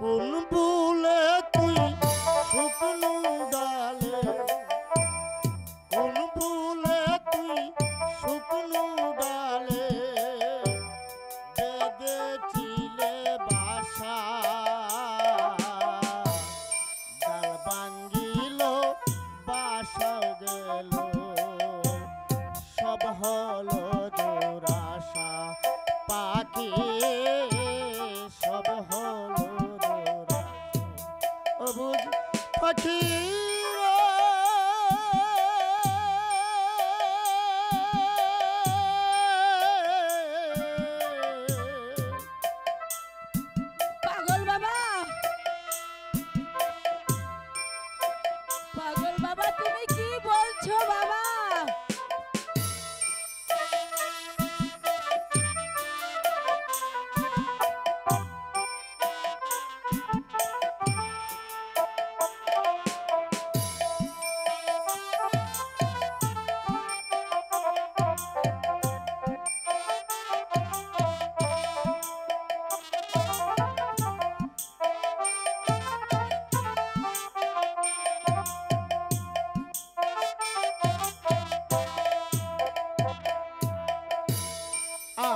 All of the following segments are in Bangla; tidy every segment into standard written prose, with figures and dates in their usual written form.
কোন ভুলে তুই শুকনো ডালে, কোন ভুলে তুই শুকনো ডালে বেঁধেছিলে বাসা। ডাল ভাঙ্গিল বাসাও গেল, সব হলো দুরাশা পাখি, সব হলো দুরাশা। অবুঝ পাখি পাগল বাবা, পাগল বাবা, তুমি কি বলছো বাবা?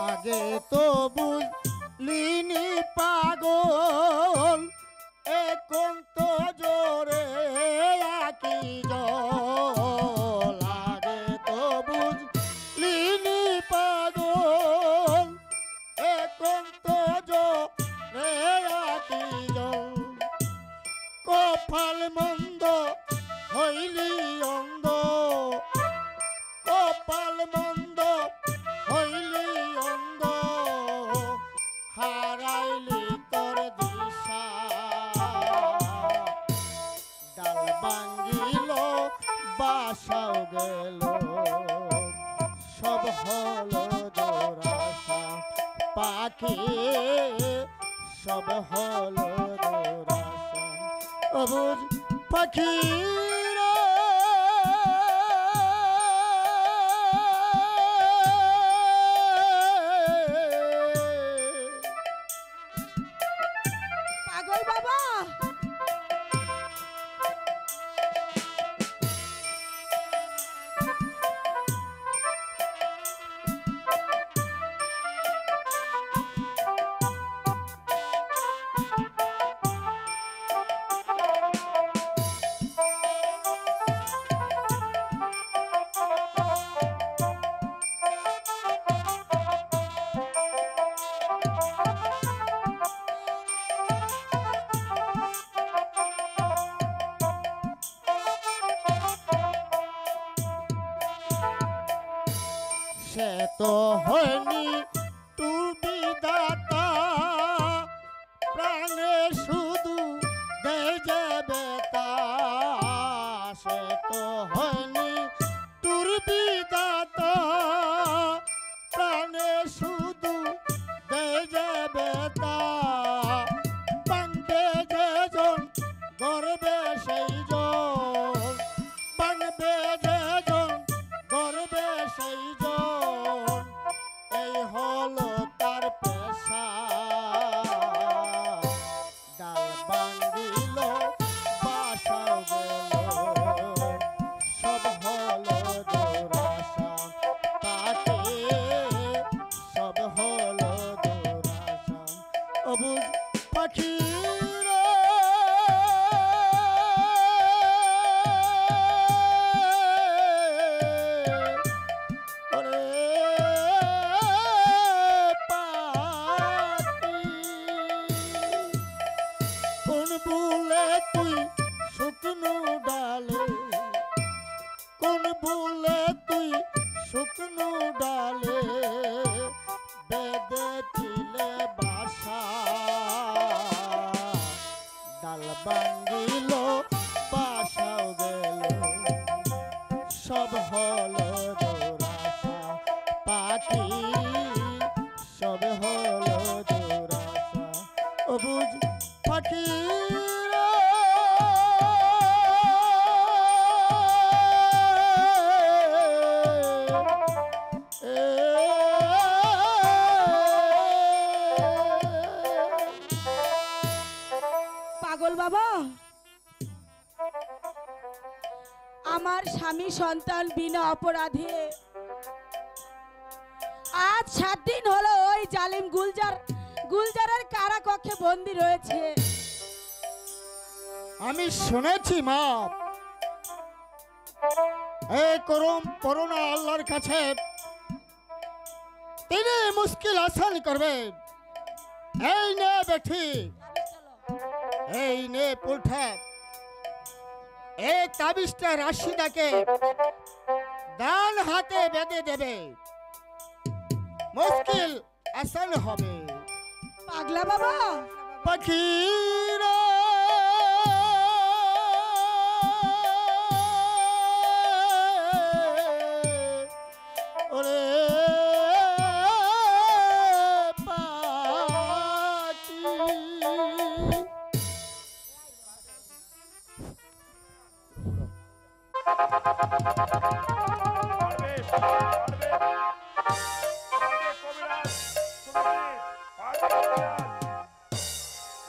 আগে তো বুঝলিনি পাগল, এখন তো জোরে আকি জল। আগে তো বুঝলিনি পাগল, এখন তো জোরে আকি জল। কপাল মন্দ হইলি অন্ধ, কপাল মন্দ হইলি অন্ধ, হারাইলি তোর দিশা। ডাল ভাঙ্গিল বাসাও গেল, সব হলো দুরাশা পাখি, সব হলো দুরাশা। অবুঝ পাখি পাগল বাবা, সে তো হয়নি তোর বিধাতা, প্রাণে শুধু দেয় যাবে তা। সে তো হয়নি তোর বিধাতা, প্রাণে শুধু দেয় যাবে তা। বানবে যেজন গর্বে সেই জন, বানবে যেজন গর্বে সেই জন, এই হলো তার পেশা। ডাল ভাঙ্গিল বাসাও গেল, সব হলো দুরাশা পাখি, সব হলো দুরাশা। অবুঝ পাখি তুই শুকনো ডালে, কোন ভুলে তুই শুকনো ডালে বেঁধেছিলে বাসা। ডাল ভাঙ্গিল বাসাও গেল, সব হলো দুরাশা পাখি, সব হলো দুরাশা। অবুঝ পাখি স্বামী সন্তান বিনা অপরাধে আজ 7 দিন হলো ওই জালিম গুলজারের কারাকক্ষে বন্দী রয়েছে। আমি শুনেছি মা, এই করুণা আল্লাহর কাছে তিনি মুশকিল আসান করবেন। এই নে বেঠি, এই নে পুলঠা, এই তাবিজটা রাশিদাকে ডান হাতে বেঁধে দেবে, মুশকিল আসান হবে। পাগলা বাবা, পাখিরা ওরে পাখি,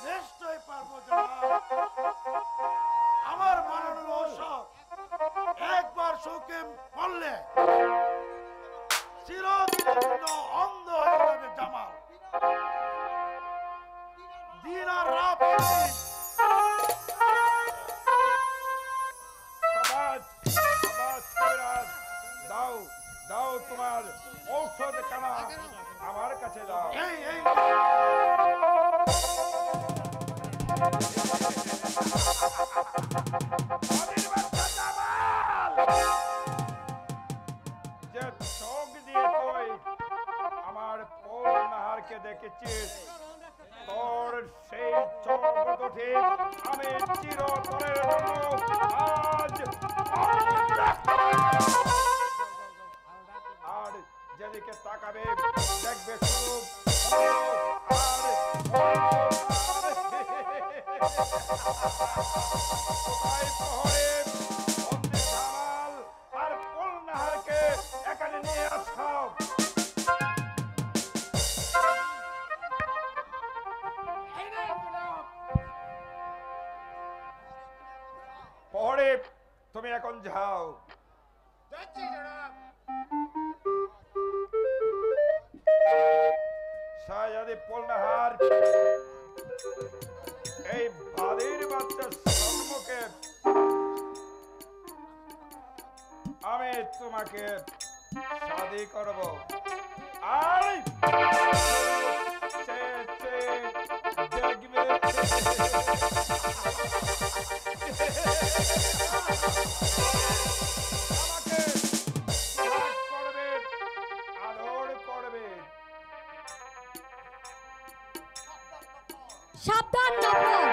নিশ্চয় পারবো জনাব। আমার মাননীয় অশোক একবার শোকে পড়লে চিরদিনের জন্য অন্ধ হয়ে যাবে জামাল। দিন আর রাত দাও দাও, তোমার ঔষধ কানা আমার কাছে দাও। এই এই যে চোখ দিয়ে তুই আমার পূর্ণাহারকে দেখেছিস, তোর সেই চোখ দুটি আমি চিরতরের জন্য আজ আর যেদিকে তাকাবে দেখবে শুধু আর পূর্ণাহারকে এখানে নিয়ে আসাও। পরে তুমি এখন যাও। শাহজাদি পূর্ণাহার, এই বালির বাচ্চার সম্মুখে আমি তোমাকে শাদী করব। আর দেখবে আমাকে করবে, আদর করবে। সাবধান নগর,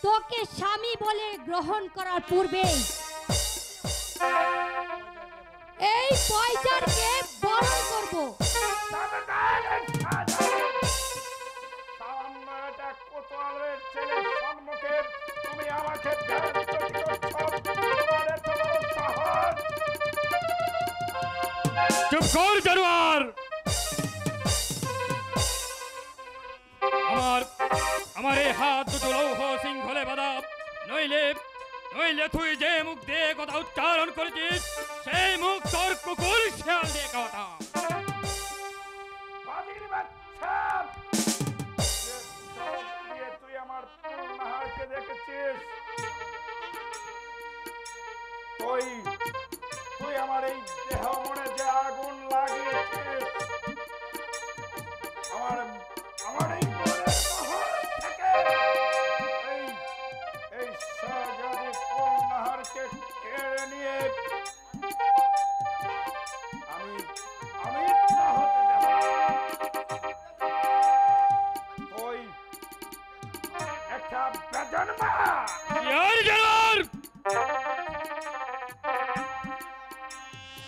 তোকে স্বামী বলে গ্রহণ করার পূর্বে এই পয়সারকে বরণ করব। তুমি আমাকে চুপ কর জানোয়ার। আমার এই হাত দুটো লৌহ শৃঙ্খলে বাঁধা, নইলে নইলে তুই যে মুখ দিয়ে কথা উচ্চারণ করেছিস সেই মুখ তোর কুকুর শেয়াল দিয়ে কথা। তুই আমার পূর্ণাহারকে দেখেছিস, তুই আমার এই দেহ মনে যে আগুন লাগিয়েছিস, আমার এই শাহজাদি পূর্ণাহারকে কেড়ে নিয়ে আমি না হতে দেব। তুই একটা বেজন্মা জানোয়ার।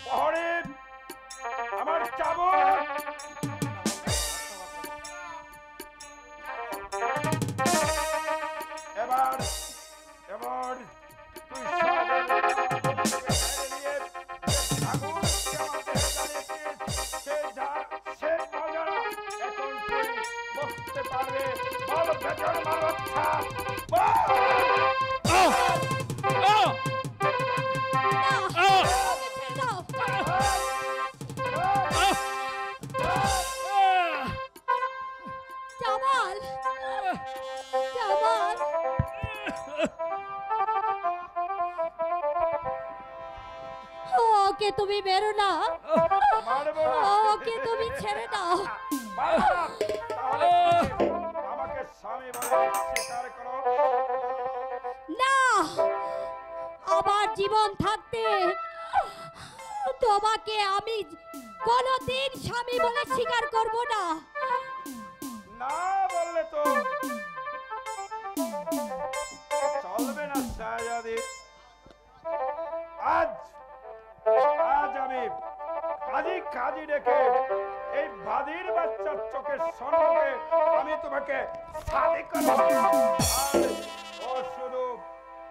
পহরে আমার চাবুক ওকে তুমি বেরো না, মারবো না। ওকে তুমি ছেড়ে দাও। মারবো না। তাহলে তুমি আমাকে স্বামী বলে স্বীকার করো। না, আমার জীবন থাকতে তোমাকে আমি কোনোদিন স্বামী বলে স্বীকার করব না। না বললে তো চলবে না শাহজাদি। আজ আজ আমি কাজী ডেকে এই বাদির বাচ্চার চোখের সম্মুখে আমি তোমাকে শাদী করব। আর ও শুধু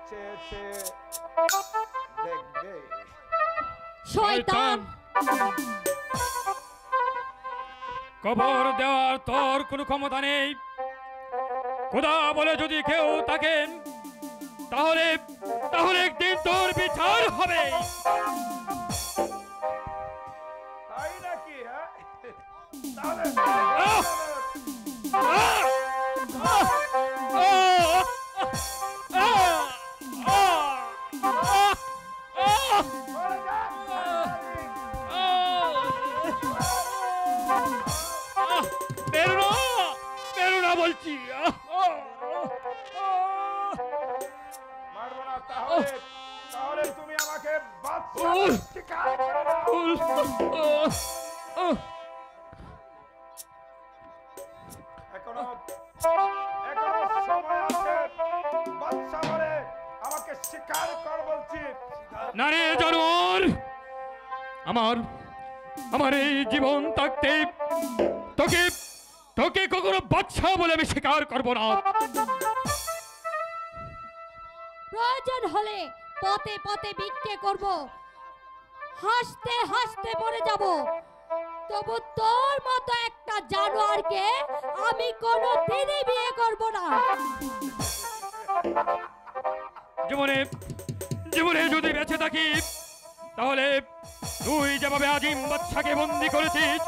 চেয়ে চেয়ে দেখবে। শয়তান, কবর দেওয়ার তোর কোনো ক্ষমতা নেই। খোদা বলে যদি কেউ থাকেন তাহলে তাহলে একদিন তোর বিচার হবে। তাই নাকি? হ্যাঁ, তাহলে আহ! আহ! আহ! আহ! আহ! আহ! চলে যা। বেরোনা বলছি। মারবো না। তাহলে তাহলে তুমি আমাকে বাচ্চা স্বীকার করে নাও। এখনো এখনো সময় আছে। বাচ্চা বলে আমাকে স্বীকার কর বলছি। না রে জানোয়ার, আমার আমার এই জীবন থাকতে তোকে তোকে কখনো বাচ্চা বলে আমি স্বীকার করব না। প্রয়োজন হলে পথে পথে ভিক্ষে করব, হাসতে হাসতে মরে যাব, তবু তোর মতো একটা জানোয়ারকে আমি কোনোদিনই বিয়ে করব না। জীবনে জীবনে যদি বেঁচে থাকি তাহলে তুই যেভাবে আজিম বাচ্চাকে বন্দি করেছিস,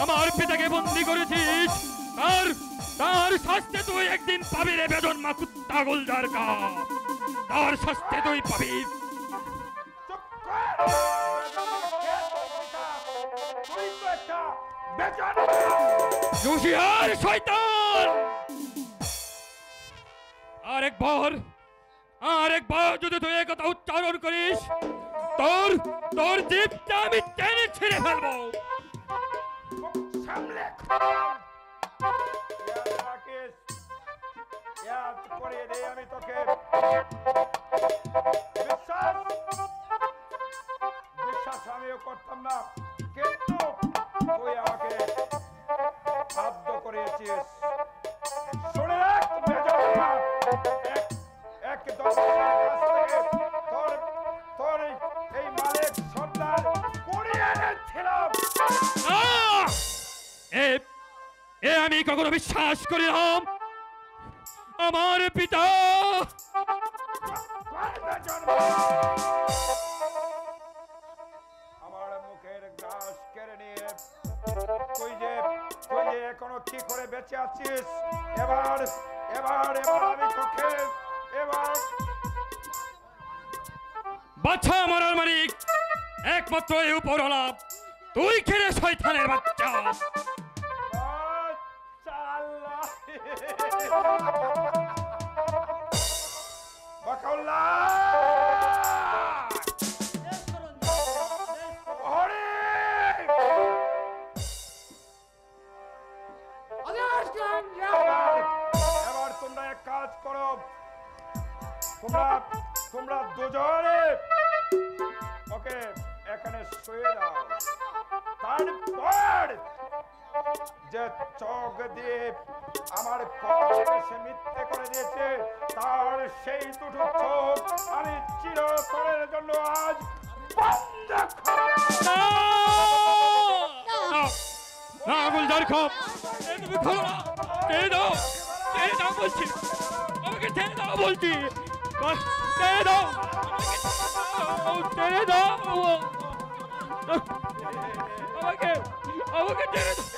আমার পিতাকে বন্দি করেছিস, তার তার শাস্তি তুই একদিন পাবি রে বেজন্মা কুত্তা গুলজার কা। তার শাস্তি তুই পাবি। চুপ কর। তুই তো একটা বেজানো। হুঁশিয়ার শয়তান! আরেকবার যদি তুই এই কথা উচ্চারণ করিস তোর তোর জিভটা আমি টেনে ছিঁড়ে ফেলবো। সামলে রাকেশ, ইয়াদ করিয়ে দে আমি তোকে। বিশ্বাস বিশ্বাস আমিও করতাম না, কিন্তু তুই আমাকে বাধ্য করিয়েছিস। শুনে রাখ বেজন্মা, এক দশজনের কাছ থেকে তোর এই মালিক সর্দার কুড়িয়ে এনেছিলাম। আহ! এ আমি কখনো বিশ্বাস করি না। আমার পিতা আমার মুখের গ্রাস কেড়ে নিয়ে তুই যে এখনো কি করে বেঁচে আছিস? এবার এবার এবার আমি তোকে এবার বাচ্চা মারার মালিক একমাত্র এই উপরওয়ালা তুই খেলে শয়তানের বাচ্চা। এবার তোমরা এক কাজ করো, তোমরা দুজনে ওকে এখানে শুয়ে দাও। তারপর যে চোখ দিয়ে আমার কপালে সে মিথ্যে করে দিয়েছে তার সেই দুটো চোখ আমি চিরতরের জন্য আজ বন্ধ করে না গুলজার খাপ, তুমি খোলো না, ছেড়ে দাও বলছি, আমাকে ছেড়ে দাও বলছি, ছেড়ে দাও, ছেড়ে দাও আমাকে ছেড়ে দাও।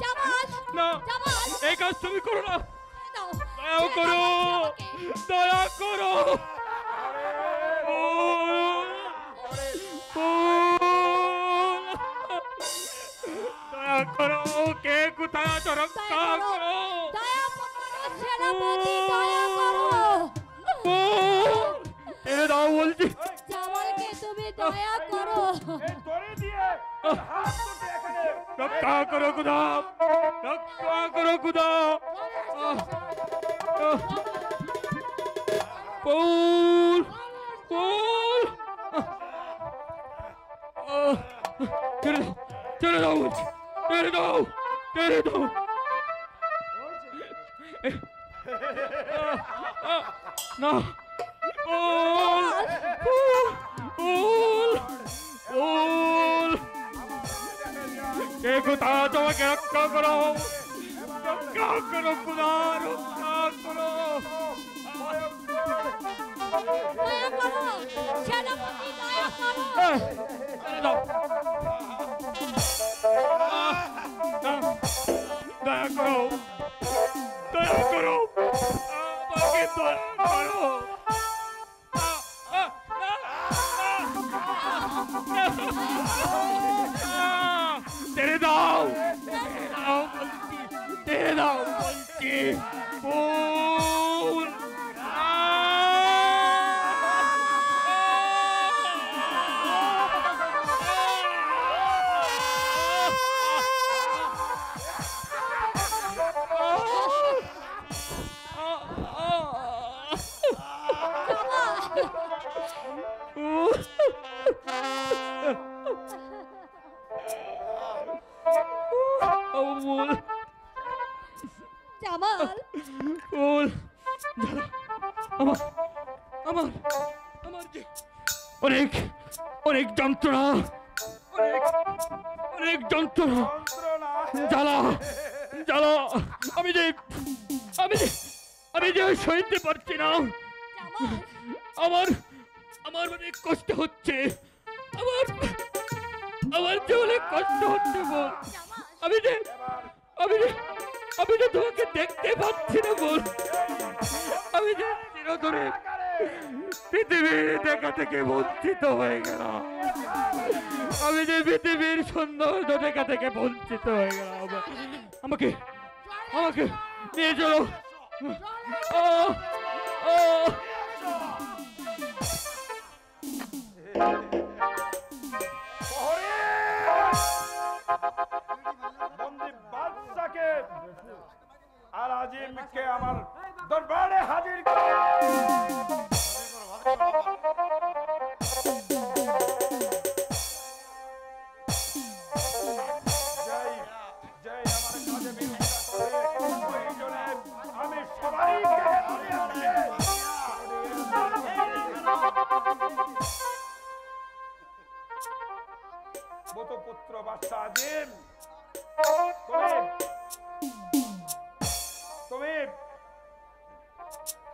জামাল, না, জামাল, এই কাজ তুমি করো না, দাও, দয়া করো, দয়া করো। কোথায় আছো রক্ষা করো দয়া করো সেনাপতি, দয়া করো। ছেড়ে দাও বলছি। জামালকে তুমি দয়া করো। এই দড়ি দিয়ে হাত দুটো এখানে রক্ষা করো খুদা, রক্ষা করো খুদা। পৌল পৌল ছেড়ে দাও বলছি, ছেড়ে দাও, ছেড়ে দাও। না পৌল পৌল পৌল কে কোথায় তোমাকে রক্ষা করো, রক্ষা করো খুদা, রক্ষা করো। দয়া করো সেনাপতি, দয়া করো। ছেড়ে দাও। দয়া করো, দয়া করো, আমাকে দয়া করো। ছেড়ে দাও, ছেড়ে দাও বলছি, ছেড়ে দাও বলছি। ফুল জামাল, ফুল আমার আমার আমার যে অনেক অনেক যন্ত্রণা, অনেক অনেক যন্ত্রণা, যন্ত্রণা জ্বালা জ্বালা, আমি যে আমি যে আমি যে সইতে পারছি না। জামাল, আমার আমার অনেক কষ্ট হচ্ছে, আমার আমার যে অনেক কষ্ট হচ্ছে বল। আমি যে আমি যে আমি যে তোমাকে দেখতে পাচ্ছি না বল। আমি যে চিরতরে পৃথিবীর দেখা থেকে বঞ্চিত হয়ে গেলাম। আমি যে পৃথিবীর সৌন্দর্য দেখা থেকে বঞ্চিত হয়ে গেলাম। আমাকে আমাকে নিয়ে চলো। বন্দি বাদশাকে আর আজিমকে আমার দরবারে হাজির করো। জয় জয় আমার কাজে বিরোধিতা করে প্রয়োজনে আমি সবাইকে পুত্র বাদশা আজিম, তুমি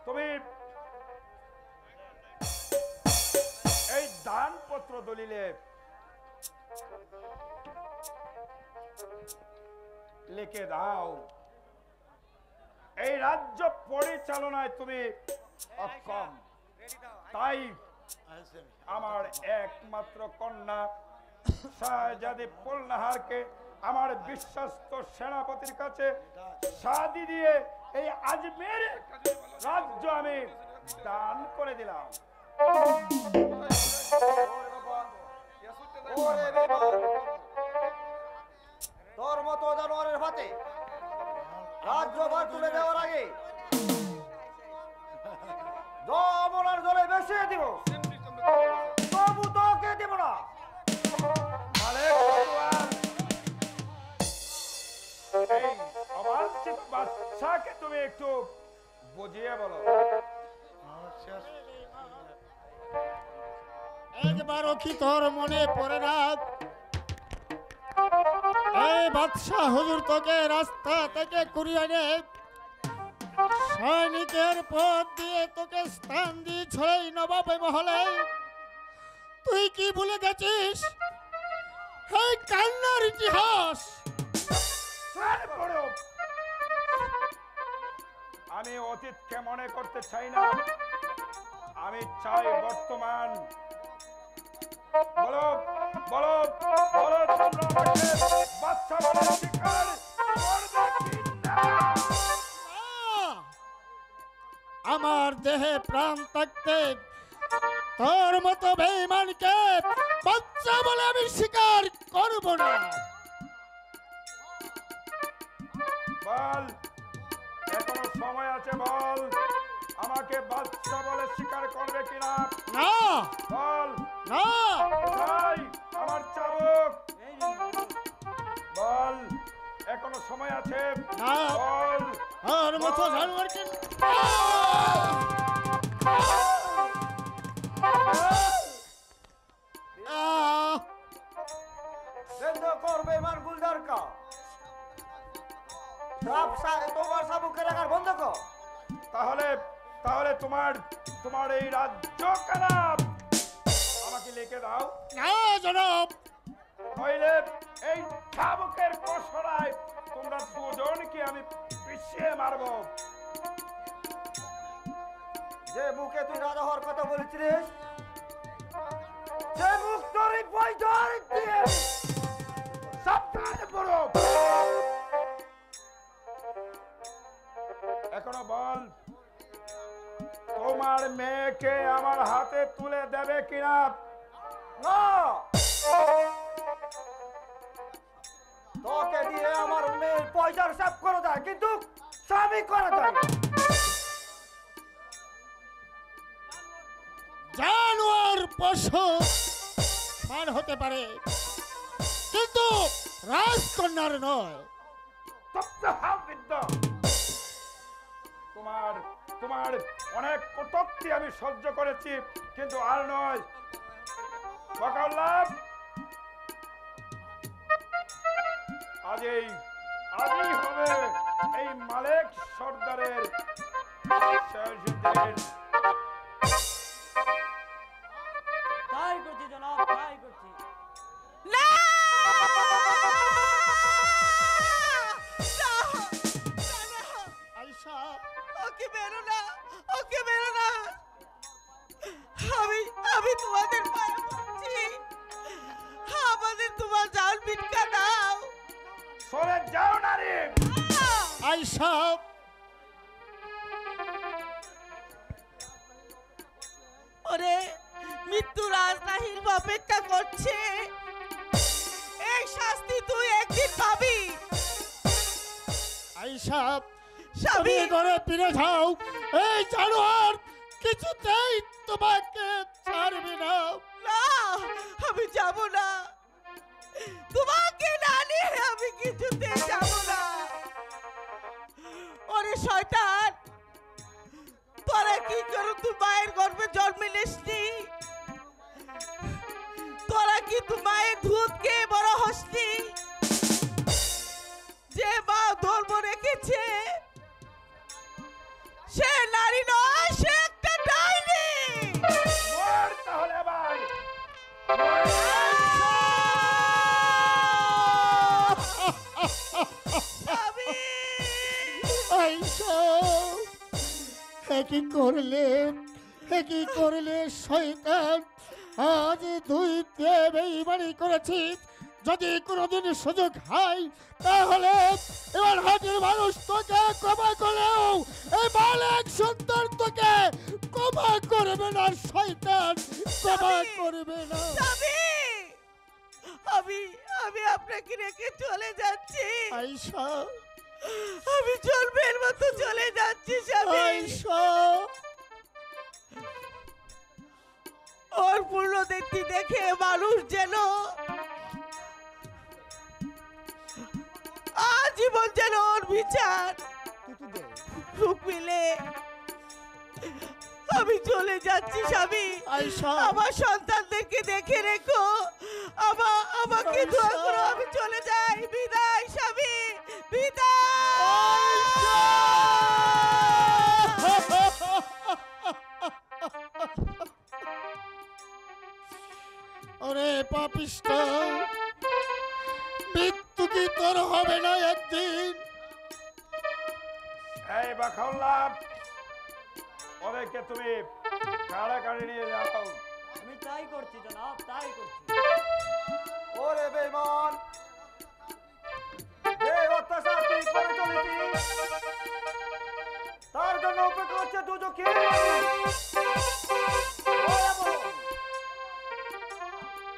তুমি এই দানপত্র দলিলে লিখে দাও এই রাজ্য পরিচালনায় তুমি অক্ষম, তাই আমার একমাত্র কন্যা শাহজাদি পুলনাহারকে আমার বিশ্বস্ত সেনাপতির কাছে শাদি দিয়ে এই আজমের রাজ্য আমি দান করে দিলাম। তোর মতো জানোয়ারের হাতে রাজ্যভার তুলে দেওয়ার আগে যমুনার জলে বেশিয়ে দিব, তবু তোকে দিব না। এই অবাঞ্ছিত বাদশাকে তুমি একটু বুঝিয়ে বলো। একবারও কি তোর মনে পড়ে না এই বাদশাহ হুজুর তোকে রাস্তা থেকে কুড়িয়ে এনে সৈনিকের পথ দিয়ে তোকে স্থান দিয়েছিল এই নবাব মহলে? তুই কি ভুলে গেছিস এই কান্নার ইতিহাস? আমি অতীতকে মনে করতে চাই না, আমি চাই বর্তমান। বলো বলো বলো তোমরা আমাকে বাদশা বলে শিকার আমার দেহে প্রাণ থাকতে তোর মতো বেঈমানকে বাচ্চা বলে আমি স্বীকার করব না। বল, এখনো সময় আছে, বল আমাকে বাচ্চা বলে স্বীকার করবে কিনা? না বল। না ভাই, আমার চাবুক। বল, এখনো সময় আছে। না। বল। তোর মতো জানোয়ারকে বন্ধ কর বেঈমান গুলজার কা। তোমার চাবুকের রাখার বন্ধ কর। তাহলে তাহলে তোমার এই রাজ্য কানা আমাকে লিখে দাও, না জনাব। নইলে এই চাবুকের কষরায় তোমরা দুজনকে আমি পিছিয়ে মারবো। যে মুখে তুই রাজা হওয়ার কথা বলেছিলিস, যে মুখ তোর এই বৈধর দিয়ে সাবধানে পড়ো। এখনো বল, তোমার মেয়েকে আমার হাতে তুলে দেবে কিনা? না, তোকে দিয়ে আমার মেয়ের পয়সার হিসাব করা যায়, কিন্তু স্বামী করা যায় না। জানোয়ার পশু মান হতে পারে, কিন্তু রাজকন্যার নয়। তোমার অনেক কটূক্তি আমি সহ্য করেছি, কিন্তু আর নয়। বকাল্লাভ, আজই হবে এই মালেক সর্দারের শেষ দিন। তাই করছি জনাব, তাই করছি। না! আয়শা, ওকে মেরো না, ওকে মেরো না। আমি তোমাদের পায়ে পড়ছি, আমাদের তোমার জান ভিক্ষা দাও। সরে যাও না রে। আয়শা, ওরে মৃত্যু রাজনাহির অপেক্ষা করছে, এই শাস্তি তুই একদিন পাবি। আয়শা, স্বামী, তুমি ঘরে ফিরে যাও। এই জানোয়ার কিছুতেই তোমাকে ছাড়বে না। না, আমি যাব না, তোমাকে না নিয়ে আমি কিছুতে যাব না। ওরে শয়তান, তোরা কি করো? তুই মায়ের গর্ভে জন্মিলিসনি? তোরা কি তুই মায়ের দুধ খেয়ে বড় হসনি? যে মা ধর্ম রেখেছে সে নারী নয়, সে একটা ডাইনি। মর তাহলে ভাই। স্বামী, আয়শা, কি করলে, কি করলে শয়তান? আজ দুই বেঈমানি করেছিস, যদি কোনোদিন সুযোগ হয় তাহলে এবার হাতের মানুষ তোকে ক্ষমা করলেও এই মালিক সুন্দর তোকে ক্ষমা করবে না। শয়তান ক্ষমা করবে না। স্বামী, আমি আপনাকে রেখে চলে যাচ্ছি। আয়শা, আমি চলবের মতো চলে যাচ্ছি স্বামী। আয়শা, ওর পূর্ণ দেখতে দেখে মানুষ যেন আজীবন যেন ওর বিচার সুখ মিলে। আমি চলে যাচ্ছি স্বামী। আয়শা, আমার সন্তানদেরকে দেখে রেখো, আমাকে দোয়া করো। আমি চলে যাই, বিদায় স্বামী, ওরে পাপিষ্ঠ, মৃত্যু কি তোর হবে না একদিন? এই বাখাল্লাভ, ওদেরকে তুমি কারাগারে নিয়ে যাও। আমি তাই করছি জনাব, তাই করছি। ওরে বেঈমান, যে অত্যাচার তুই করে চলেছিস, তার জন্য অপেক্ষা করছে দুজকে।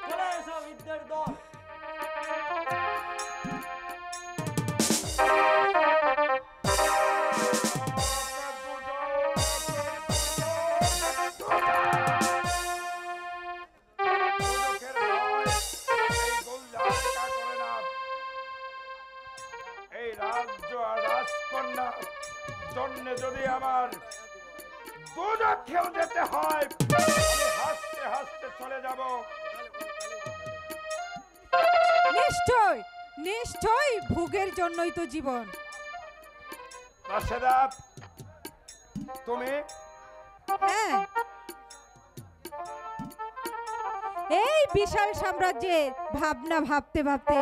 চলে এসো বিদ্যের দল। এই রাজ্য আর রাজকন্যা জন্য যদি আমার দুজকেও যেতে হয়, আমি হাসতে হাসতে চলে যাব। নিশ্চয় নিশ্চয় ভোগের জন্যই তো জীবন। রাশেদা, তুমি হ্যাঁ, এই বিশাল সাম্রাজ্যের ভাবনা ভাবতে ভাবতে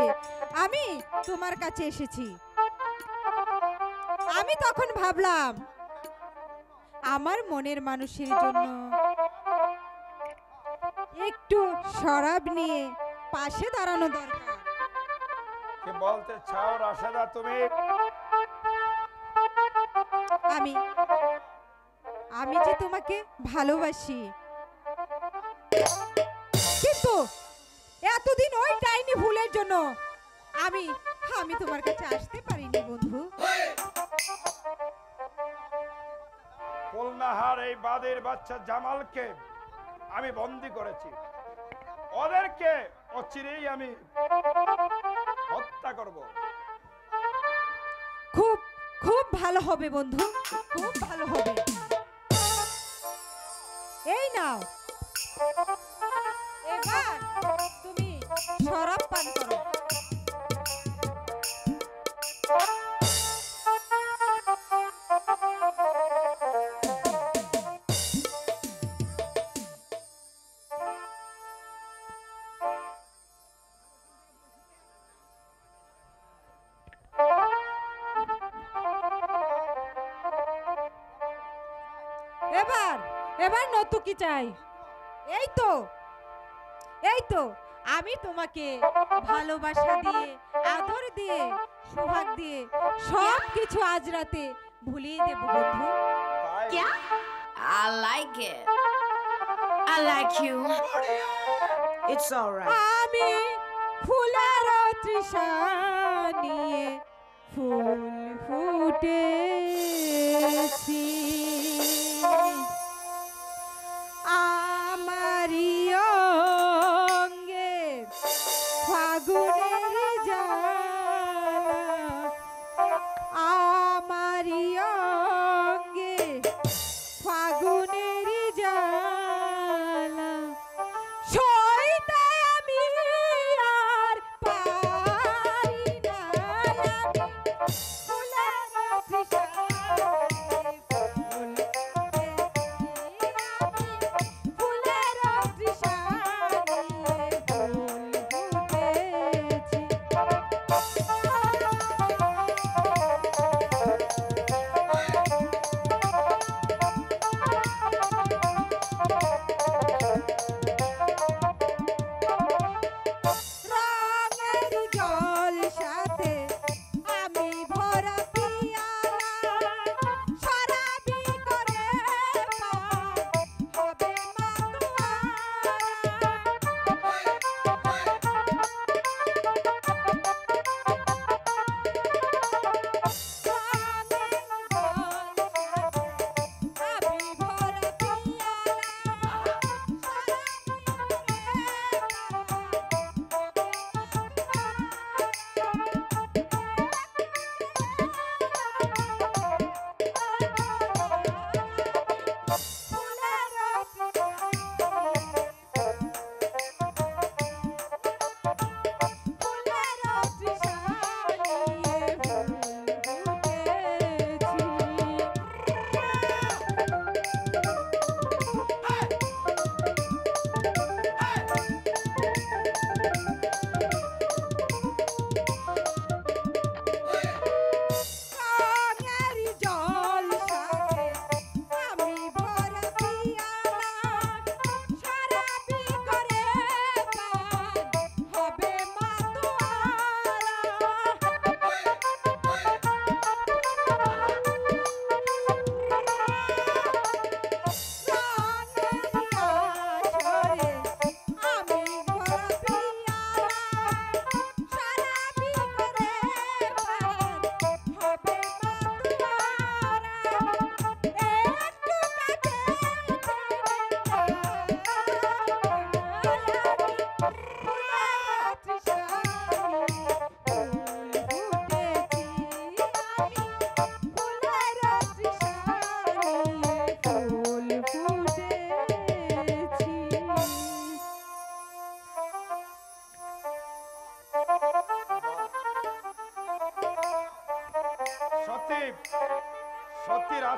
আমি তোমার কাছে এসেছি। আমি তখন ভাবলাম আমার মনের মানুষের জন্য একটু শরাব নিয়ে পাশে দাঁড়ানো দরকার। কি বলতে চাও রাশেদা তুমি? আমি যে তোমাকে ভালোবাসি, কিন্তু এতদিন ওই ডাইনি ভুলের জন্য আমি তোমার কাছে আসতে পারিনি বন্ধু। খুলনাহার এই বাদের বাচ্চা জামালকে আমি বন্দি করেছি। ওদেরকে অচিরেই আমি হত্যা করব। খুব খুব ভালো হবে বন্ধু, খুব ভালো হবে। এই নাও, এবার তুমি শরাব পান করো। এবার নতুকি চাই। এই তো আমি তোমাকে ভালোবাসা দিয়ে, আদর দিয়ে, সোহাগ দিয়ে সব কিছু আজ রাতে ভুলিয়ে দেব বন্ধু। Yeah, I like it. I like you. It's all right. আমি ফুলের তৃষা নিয়ে ফুল ফুটেছি, আমারি অঙ্গে ফাগুনের জ্বালা, আমারি অঙ্গে ফাগুনের জ্বালা, সইতে আমি আর পারি না, আমি ফুলের তৃষা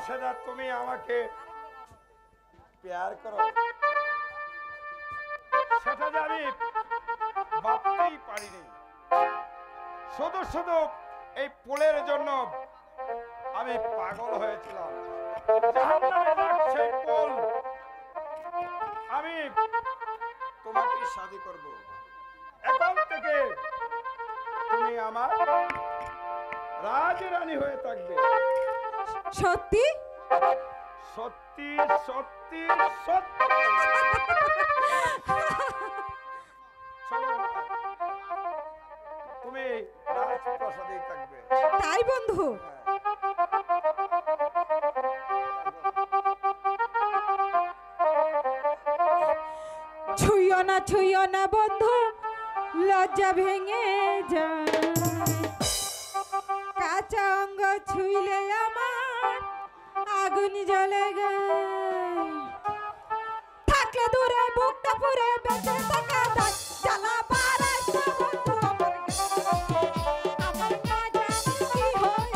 সেটা তুমি আমাকে প্যার করো, সেটা যে আমি ভাবতেই পারিনি। শুধু শুধু এই ফুলের জন্য আমি পাগল হয়েছিলাম। জাহান্নামে যাক সেই ফুল, আমি তোমাকে শাদী করব। এখন থেকে তুমি আমার রাজরানী হয়ে থাকবে। সত্যি? সত্যি সত্যি সত্যি। চলো, তুমি রাজপ্রাসাদেই থাকবে। তাই বন্ধু? ছুঁইও না বন্ধু, লজ্জা ভেঙে যায়। কাঁচা অঙ্গ ছুঁইলে আমার আগুন জ্বলে গায়। থাকলে দূরে বুকটা পুরে বেঁচে থাকা যায়। জ্বালা বাড়ায় তো বন্ধু আমার গায়ে। আমার না জানি কি হয়ে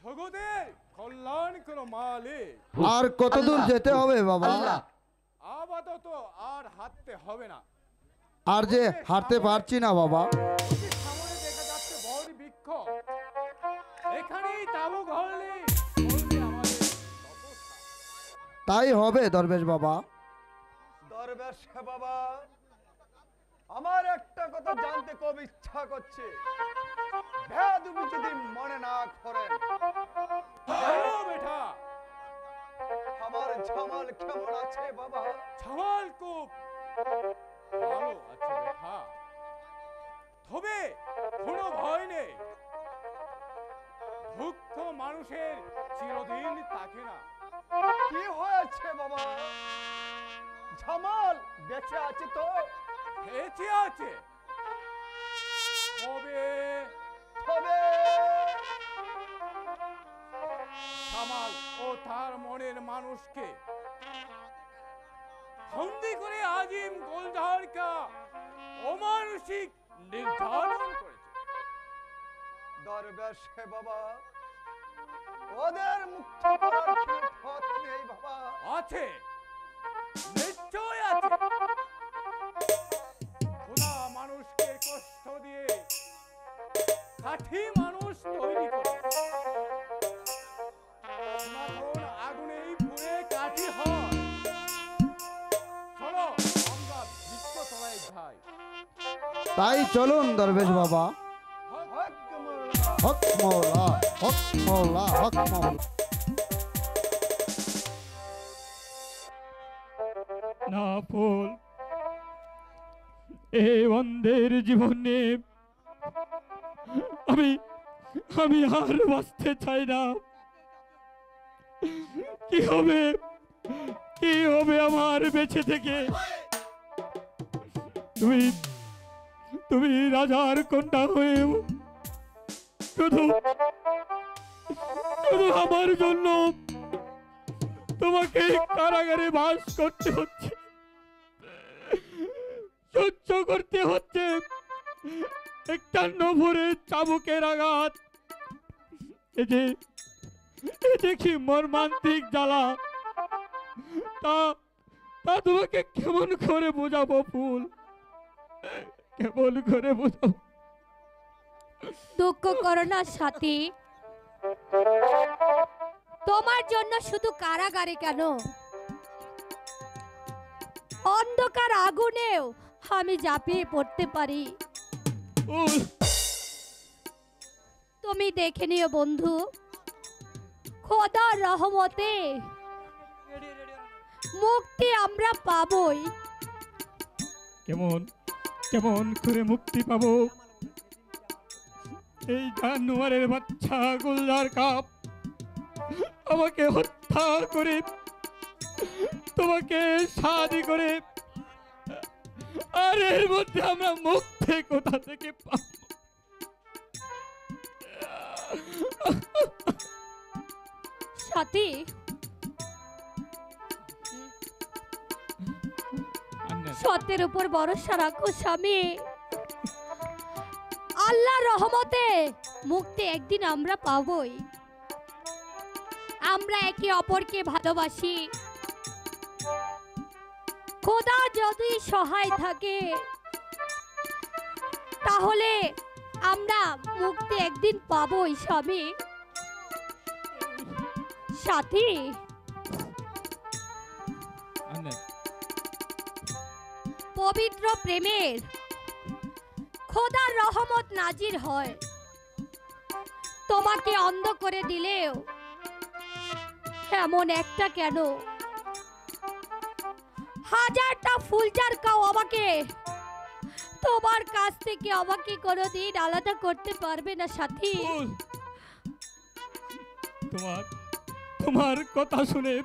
জগতের কল্যাণ করো মালিক। আর কত দূর যেতে হবে বাবা? আপাতত আর হাঁটতে হবে না। আর যে হাঁটতে পারছি না বাবা। সামনে দেখা যাচ্ছে বড় বৃক্ষ, এখানেই তাবু ঘরলে আমাদের তাই হবে দরবেশ বাবা। দরবেশ বাবা, আমার একটা কথা জানতে খুব ইচ্ছা করছে। ভেদুবি যদি মনে না করেন, বেটা আমার জামাল কেমন আছে বাবা? ছামাল খুব ভালো আছে বেটা, তবে কোনো ভয় নেই। দুঃখ মানুষের চিরদিন থাকে না। কি হয়েছে বাবা? জামাল বেঁচে আছে তো? বেঁচে আছে, তবে তবে জামাল ও তার মনের মানুষকে বন্দি করে আজিম গোলধারকা অমানসিক নির্যাতন করেছে। দরবেশ বাবা, ওদের মুক্ত করার কোনো পথ নেই বাবা? আছে, নিশ্চয় আছে। খোদা মানুষকে পাথর দিয়ে কাঠি মানুষ তৈরি করে। সনাতন আগুনেই পুড়ে কাঠি হয়। চলো আমরা বৃক্ষতলায় যাই। তাই চলুন দরবেশ বাবা। হক মৌলা, হক মৌলা, হক মৌলা। না ফুল, এই অন্ধের জীবনে আমি আমি আর বাঁচতে চাই না। কি হবে, কি হবে আমার বেঁচে থেকে? তুমি তুমি রাজার কন্যা হয়ে শুধু শুধু আমার জন্য তোমাকে কারাগারে বাস করতে হচ্ছে, সহ্য করতে হচ্ছে একটা নভরে চাবুকের আঘাত। এ যে কি মর্মান্তিক জ্বালা, তা তা তোমাকে কেমন করে বোঝাবো ফুল, কেমন করে বোঝাবো? দুঃখ করো না সাথী, তোমার জন্য শুধু কারাগারে কেন, অন্ধকার আগুনেও আমি ঝাঁপিয়ে পড়তে পারি। তুমি দেখে নিও বন্ধু, খোদার রহমতে মুক্তি আমরা পাবই। কেমন কেমন করে মুক্তি পাবো? এই জানোয়ারের বাচ্চা গুলজার কাপ আমাকে হত্যা করে, তোমাকে শাদি করে, আর এর মধ্যে আমরা মুক্তি কোথা থেকে পাবো? সাথী, সত্যের উপর ভরসা রাখো স্বামী, আল্লাহর রহমতে মুক্তি একদিন আমরা পাবই। আমরা একে অপরকে ভালোবাসি, খোদা যদি সহায় থাকে তাহলে আমরা মুক্তি একদিন পাবই স্বামী। সাথী, পবিত্র প্রেমের খোদার রহমত নাজির হয়, তোমাকে অন্ধ করে দিলেও এমন একটা কেন, হাজারটা ফুলচার কাও আমাকে তোমার কাছ থেকে আমাকে কোনোদিন আলাদা করতে পারবে না সাথী। তোমার তোমার কথা শুনে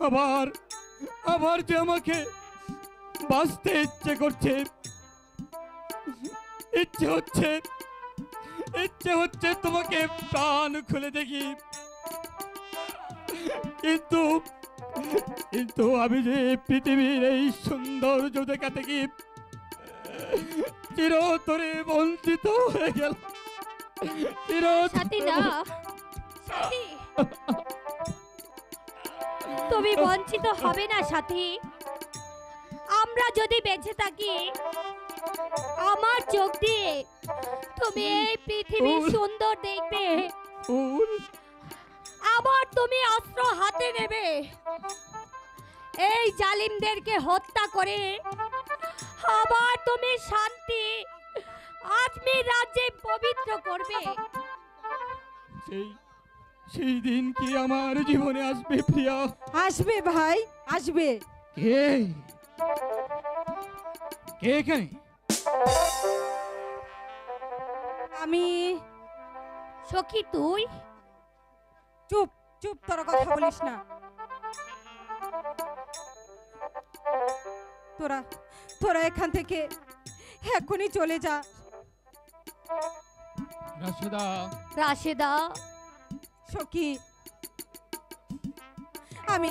আবার আবার যে আমাকে বাঁচতে ইচ্ছে করছে, ইচ্ছে হচ্ছে তোমাকে প্রাণ খুলে দেখি, কিন্তু কিন্তু আমি যে পৃথিবীর এই সৌন্দর্য দেখা থেকে চিরতরে বঞ্চিত হয়ে গেল। সাথী না, সাথী, তুমি বঞ্চিত হবে না সাথী। আমরা যদি বেঁচে থাকি, আমার চোখ দিয়ে তুমি এই পৃথিবী সুন্দর দেখবে, আবার তুমি অস্ত্র হাতে নেবে, এই জালিমদেরকে হত্যা করে আবার তুমি শান্তি আজমির রাজ্যে পবিত্র করবে। সেই দিন কি আমার জীবনে আসবে প্রিয়া? আসবে ভাই, আসবে। কে কে এখানে? আমি। সখী তুই? চুপ চুপ, তোরা কথা বলিস না। তোরা তোরা এখান থেকে এখনই চলে যা। রাশেদা, রাশেদা, সখী, আমি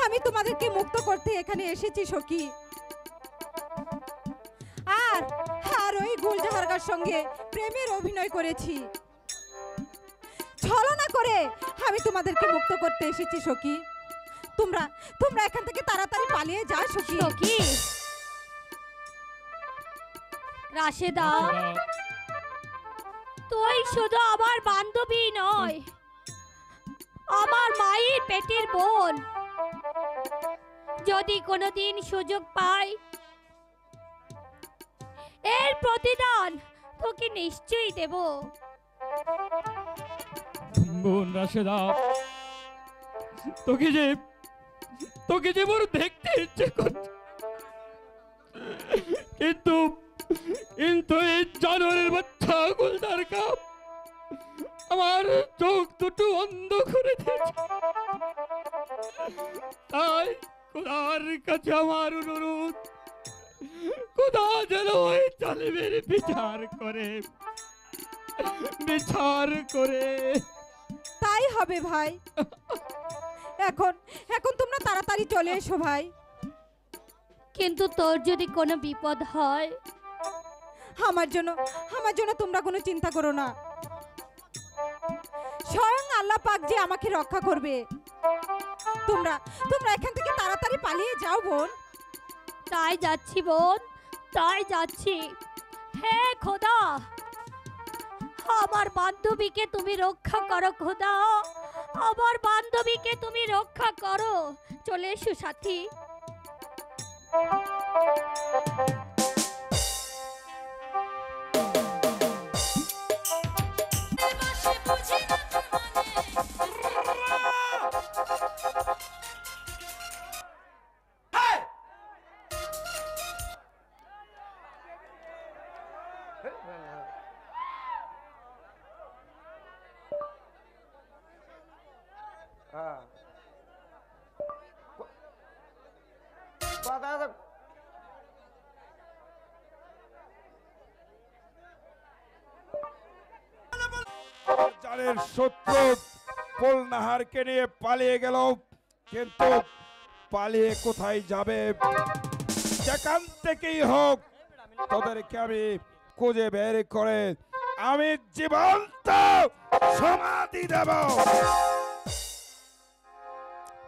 আমি তোমাদেরকে মুক্ত করতে এখানে এসেছি সখী। আর আর ওই গুলজাহারগার সঙ্গে প্রেমের অভিনয় করেছি, ছলনা করে আমি তোমাদেরকে মুক্ত করতে এসেছি সখী। তোমরা তোমরা এখান থেকে তাড়াতাড়ি পালিয়ে যাও সখী। সখী, রাশেদা, তুই শুধু আমার বান্ধবী নয়, আমার মায়ের পেটের বোন। যদি কোনোদিন সুযোগ পাই, এর প্রতিদান তোকে নিশ্চয়ই দেব। বোন রাশেদা, তোকে যে মোর দেখতে ইচ্ছে করছে, কিন্তু কিন্তু এই জানোয়ারের বাচ্চা গুলদার কাপ আমার চোখ দুটো অন্ধ করে দিয়েছে। তাই খোদার কাছে আমার অনুরোধ, খোদা যেন ওই জালিমের বিচার করে। তাই হবে ভাই। এখন এখন তোমরা তাড়াতাড়ি চলে এসো ভাই। কিন্তু তোর যদি কোনো বিপদ হয়, আমার জন্য তোমরা কোনো চিন্তা করো না। স্বয়ং আল্লাহ পাক যে আমাকে রক্ষা করবে। তোমরা এখান থেকে তাড়াতাড়ি পালিয়ে যাও বোন। তাই যাচ্ছি বোন, তাই যাচ্ছি। হে খোদা, আমার বান্ধবীকে তুমি রক্ষা করো খোদা, আমার বান্ধবীকে তুমি রক্ষা করো। চলে এসো সাথী। জানের শত্রু পোলনাহারকে নিয়ে পালিয়ে গেল, কিন্তু পালিয়ে কোথায় যাবে? যেখান থেকেই হোক তোদেরকে আমি খুঁজে বের করে আমি জীবন্ত সমাধি দেব।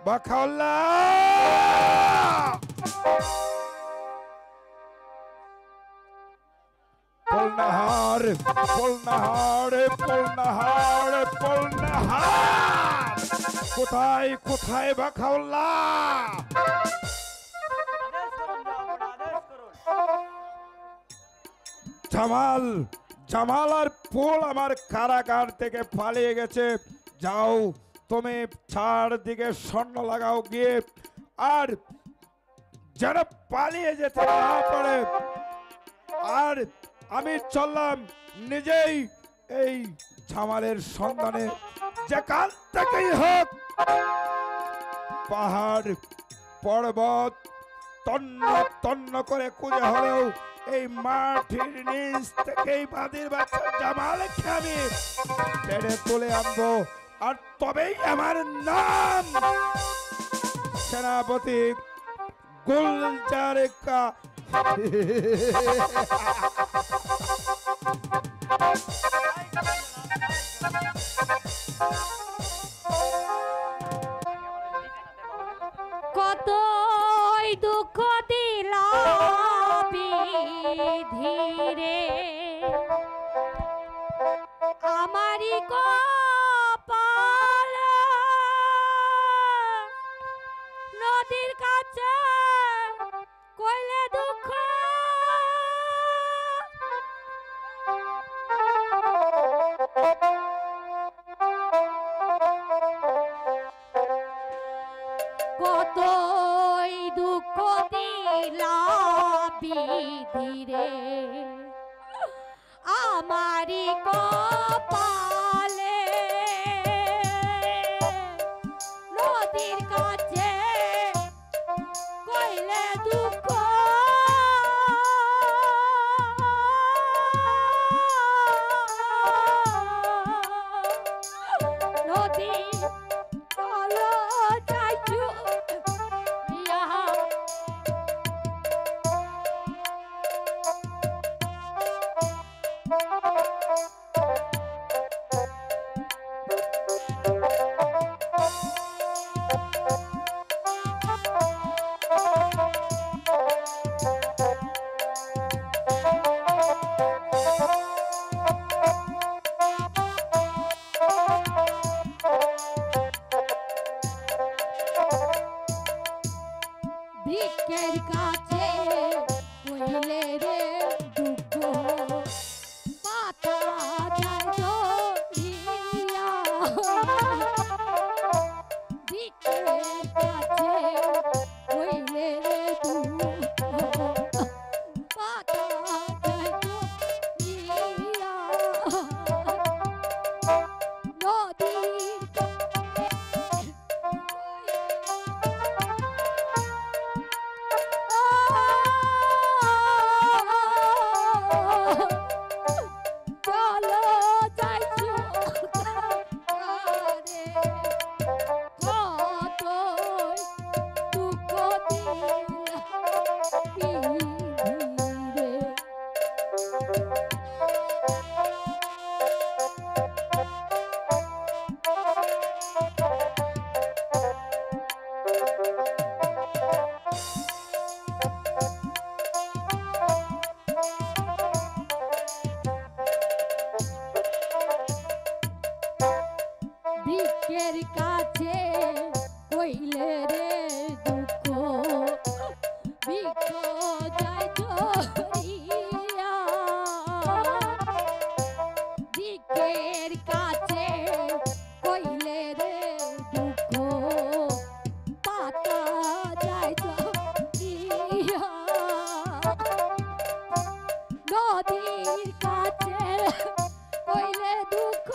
বাখাউল্লাহ, পোলনাহার, পোলনাহার, পোলনাহার, পোলনাহার, কোথায় কোথায় বাখাউল্লাহ? জামাল, জামাল আর পোল আমার কারাগার থেকে পালিয়ে গেছে। যাও তুমি চারদিকে স্বর্ণ লাগাও গিয়ে, আর যেন পালিয়ে যেতে না পারে। আর আমি চললাম নিজেই এই জামালের সন্ধানে। যেখান থেকেই হোক, পাহাড় পর্বত তন্ন তন্ন করে খুঁজে হলেও এই মাটির নিচ থেকেই বাদির বাচ্চা জামালকে আমি টেনে তুলে আনবো। আর তবেই আমার নাম সেনাপতি গুলজার কা। কতই দুঃখ দিলাবি ধীরে, আমারই কপাল নদীর কাছে কইলে দুঃখ। কতই দুঃখ দিলাবি ধীরে, আমারই কপালে নদীর কাছে কইলে দুঃখ। নদী চলো যাইছো ইয়া, ভিকের কাছে কইলে রে দুঃখ ভিক্ষ যায় জড়িয়া ভিকের কাছে কইলে রে দুঃখ পাতা যায় জড়িয়া নদীর কাছে কইলে দুঃখ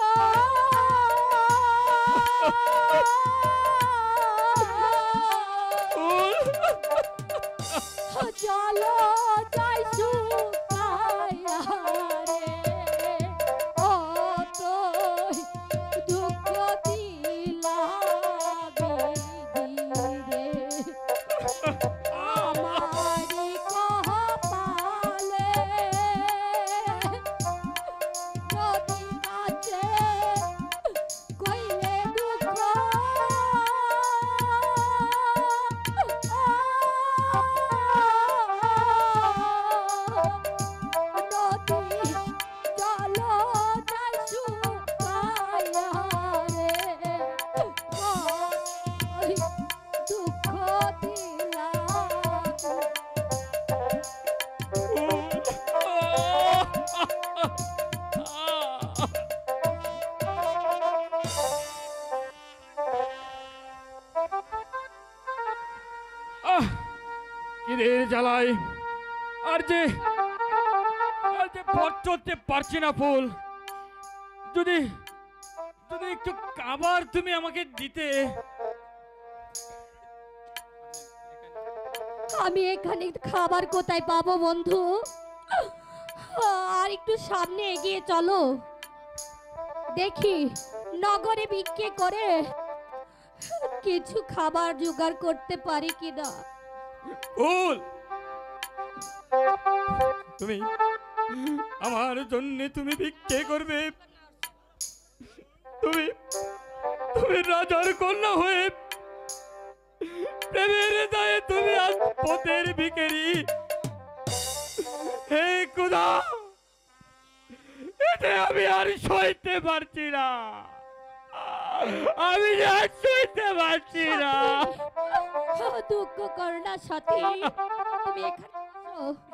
চলো যাই শুকাইয়া রে ও তো দুঃখ দিলা বিধি রে আমারি কপালে নদী কাছে কইলে দুঃখ নদী চলো যাই শুকাইয়া রে ওই দুঃখ দিলা কিদের জ্বালাই আর যে ভর চলতে পারছি না ফুল। যদি যদি একটু খাবার তুমি আমাকে দিতে। আমি এখানে খাবার কোথায় পাবো বন্ধু? আর একটু সামনে এগিয়ে চলো, দেখি নগরে বিক্রি করে কিছু খাবার জোগাড় করতে পারি কিনা। ফুল, তুমি আমার জন্য তুমি ভিক্ষে করবে? তুমি তুমি রাজার কন্যা হয়ে প্রেমের দায়ে তুমি আজ পথের ভিখারি। হে খোদা, এটা আমি আর সইতে পারছি না, আমি আর সইতে পারছি না। দুঃখ করো না সাথী, তুমি এখানে আসো।